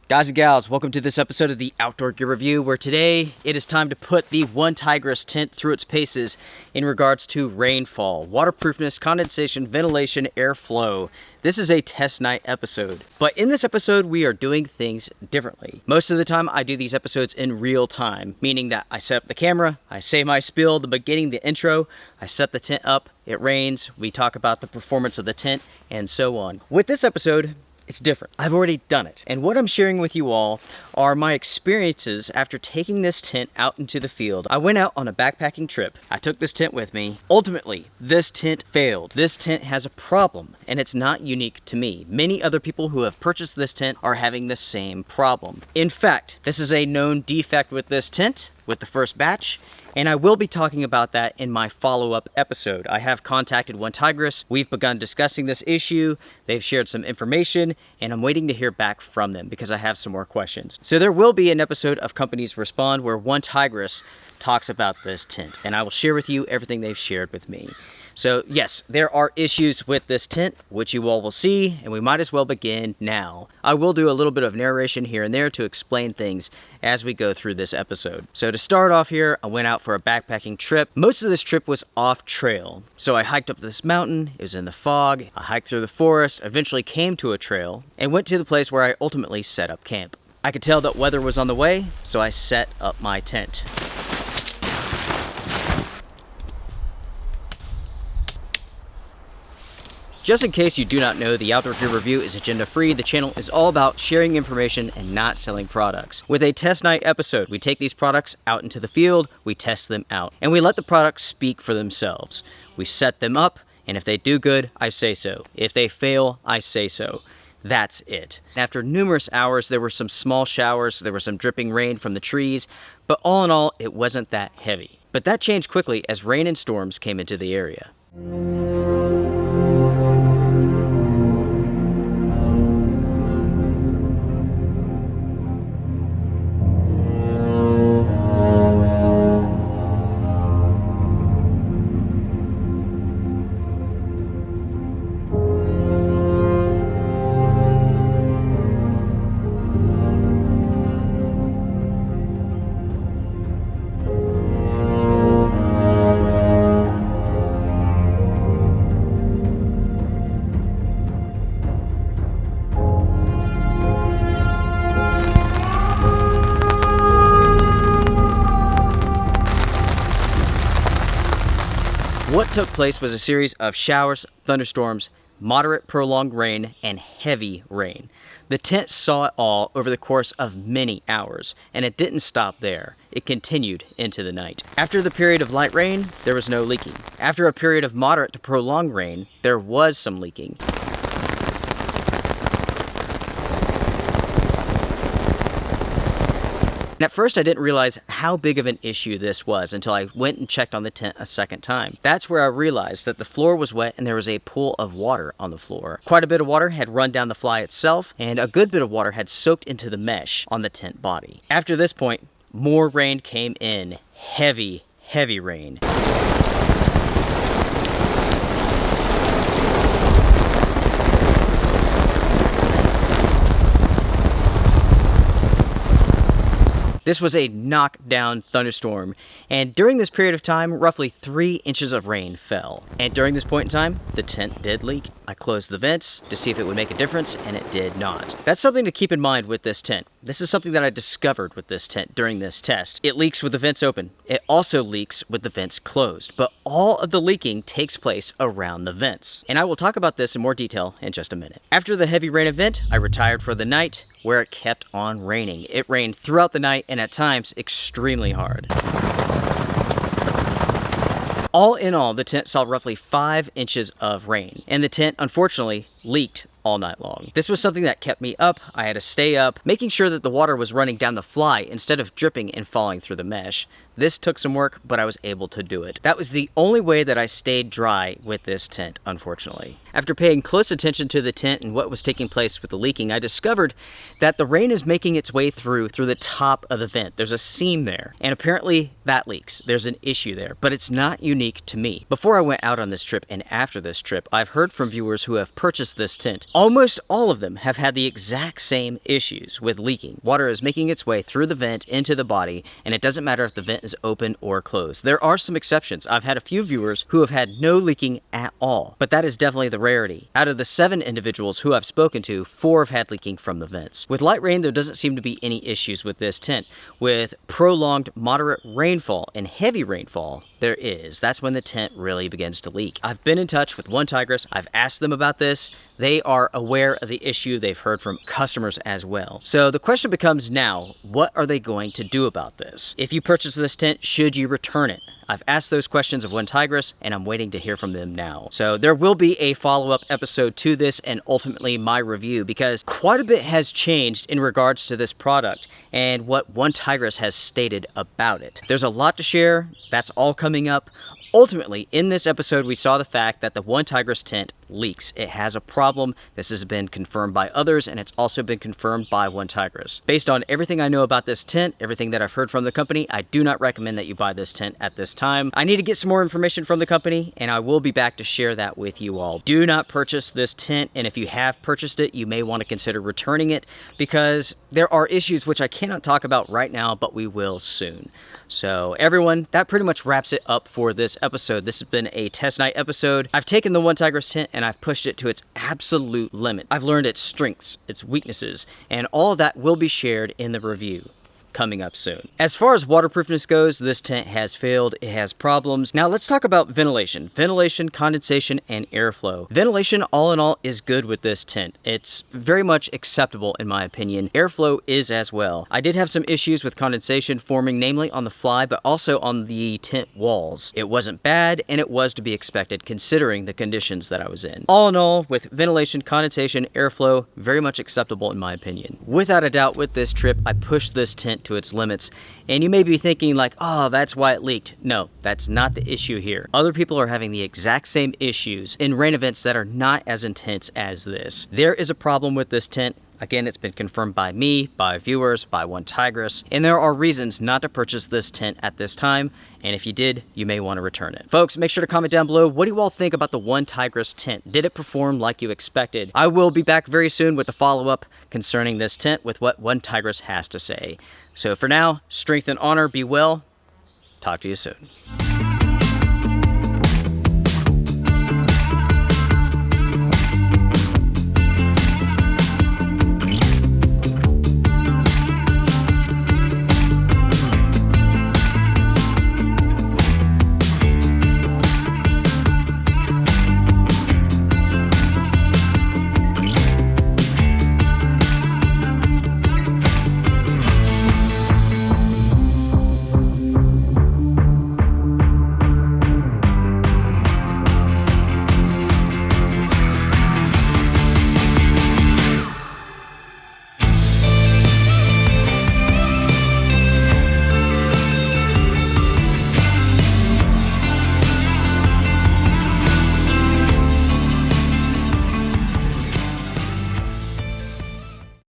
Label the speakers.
Speaker 1: Guys and gals, welcome to this episode of the Outdoor Gear Review, where today it is time to put the OneTigris tent through its paces in regards to rainfall, waterproofness, condensation, ventilation, airflow. This is a test night episode, but in this episode we are doing things differently. Most of the time I do these episodes in real time, meaning that I set up the camera, I say my spiel, the beginning, the intro, I set the tent up, it rains, we talk about the performance of the tent, and so on. With this episode, it's different. I've already done it. And what I'm sharing with you all are my experiences after taking this tent out into the field. I went out on a backpacking trip. I took this tent with me. Ultimately, this tent failed. This tent has a problem, and it's not unique to me. Many other people who have purchased this tent are having the same problem. In fact, this is a known defect with this tent, with the first batch, and I will be talking about that in my follow-up episode. I have contacted OneTigris. We've begun discussing this issue. They've shared some information, and I'm waiting to hear back from them because I have some more questions. So there will be an episode of Companies Respond where OneTigris talks about this tent, and I will share with you everything they've shared with me. So yes, there are issues with this tent, which you all will see, and we might as well begin now. I will do a little bit of narration here and there to explain things as we go through this episode. So to start off here, I went out for a backpacking trip. Most of this trip was off trail. So I hiked up this mountain, it was in the fog, I hiked through the forest, eventually came to a trail, and went to the place where I ultimately set up camp. I could tell that weather was on the way, so I set up my tent. Just in case you do not know, the Outdoor Gear Review is agenda-free. The channel is all about sharing information and not selling products. With a test night episode, we take these products out into the field, we test them out, and we let the products speak for themselves. We set them up, and if they do good, I say so. If they fail, I say so. That's it. After numerous hours, there were some small showers, there was some dripping rain from the trees, but all in all, it wasn't that heavy. But that changed quickly as rain and storms came into the area. What took place was a series of showers, thunderstorms, moderate prolonged rain, and heavy rain. The tent saw it all over the course of many hours, and it didn't stop there. It continued into the night. After the period of light rain, there was no leaking. After a period of moderate to prolonged rain, there was some leaking. And at first I didn't realize how big of an issue this was until I went and checked on the tent a second time. That's where I realized that the floor was wet and there was a pool of water on the floor. Quite a bit of water had run down the fly itself, and a good bit of water had soaked into the mesh on the tent body. After this point, more rain came in. Heavy, heavy rain. This was a knockdown thunderstorm, and during this period of time, roughly 3 inches of rain fell. And during this point in time, the tent did leak. I closed the vents to see if it would make a difference, and it did not. That's something to keep in mind with this tent. This is something that I discovered with this tent during this test. It leaks with the vents open. It also leaks with the vents closed, but all of the leaking takes place around the vents. And I will talk about this in more detail in just a minute. After the heavy rain event, I retired for the night, where it kept on raining. It rained throughout the night and at times extremely hard. All in all, the tent saw roughly 5 inches of rain, and the tent unfortunately leaked all night long. This was something that kept me up. I had to stay up, making sure that the water was running down the fly instead of dripping and falling through the mesh. This took some work, but I was able to do it. That was the only way that I stayed dry with this tent, unfortunately. After paying close attention to the tent and what was taking place with the leaking, I discovered that the rain is making its way through the top of the vent. There's a seam there, and apparently that leaks. There's an issue there, but it's not unique to me. Before I went out on this trip and after this trip, I've heard from viewers who have purchased this tent. Almost all of them have had the exact same issues with leaking. Water is making its way through the vent into the body, and it doesn't matter if the vent is open or closed. There are some exceptions. I've had a few viewers who have had no leaking at all, but that is definitely the rarity. Out of the 7 individuals who I've spoken to, 4 have had leaking from the vents. With light rain, there doesn't seem to be any issues with this tent. With prolonged moderate rainfall and heavy rainfall, there is. That's when the tent really begins to leak. I've been in touch with OneTigris. I've asked them about this. They are aware of the issue. They've heard from customers as well. So the question becomes now, what are they going to do about this? If you purchase this tent, should you return it? I've asked those questions of OneTigris, and I'm waiting to hear from them now. So there will be a follow-up episode to this and ultimately my review, because quite a bit has changed in regards to this product and what OneTigris has stated about it. There's a lot to share. That's all coming up. Ultimately, in this episode, we saw the fact that the OneTigris tent leaks. It has a problem. This has been confirmed by others, and it's also been confirmed by OneTigris. Based on everything I know about this tent, everything that I've heard from the company, I do not recommend that you buy this tent at this time. I need to get some more information from the company, and I will be back to share that with you all. Do not purchase this tent, and if you have purchased it, you may want to consider returning it, because there are issues which I cannot talk about right now, but we will soon. So everyone, that pretty much wraps it up for this episode. This has been a test night episode. I've taken the OneTigris tent and I've pushed it to its absolute limit. I've learned its strengths, its weaknesses, and all of that will be shared in the review coming up soon. As far as waterproofness goes, this tent has failed. It has problems. Now let's talk about ventilation. Ventilation, condensation, and airflow. Ventilation, all in all, is good with this tent. It's very much acceptable in my opinion. Airflow is as well. I did have some issues with condensation forming, namely on the fly, but also on the tent walls. It wasn't bad, and it was to be expected considering the conditions that I was in. All in all, with ventilation, condensation, airflow, very much acceptable in my opinion. Without a doubt, with this trip, I pushed this tent to its limits, and you may be thinking like, oh, that's why it leaked. No, that's not the issue here. Other people are having the exact same issues in rain events that are not as intense as this. There is a problem with this tent. Again, it's been confirmed by me, by viewers, by OneTigris, and there are reasons not to purchase this tent at this time, and if you did, you may want to return it. Folks, make sure to comment down below, what do you all think about the OneTigris tent? Did it perform like you expected? I will be back very soon with a follow-up concerning this tent with what OneTigris has to say. So for now, strength and honor, be well. Talk to you soon.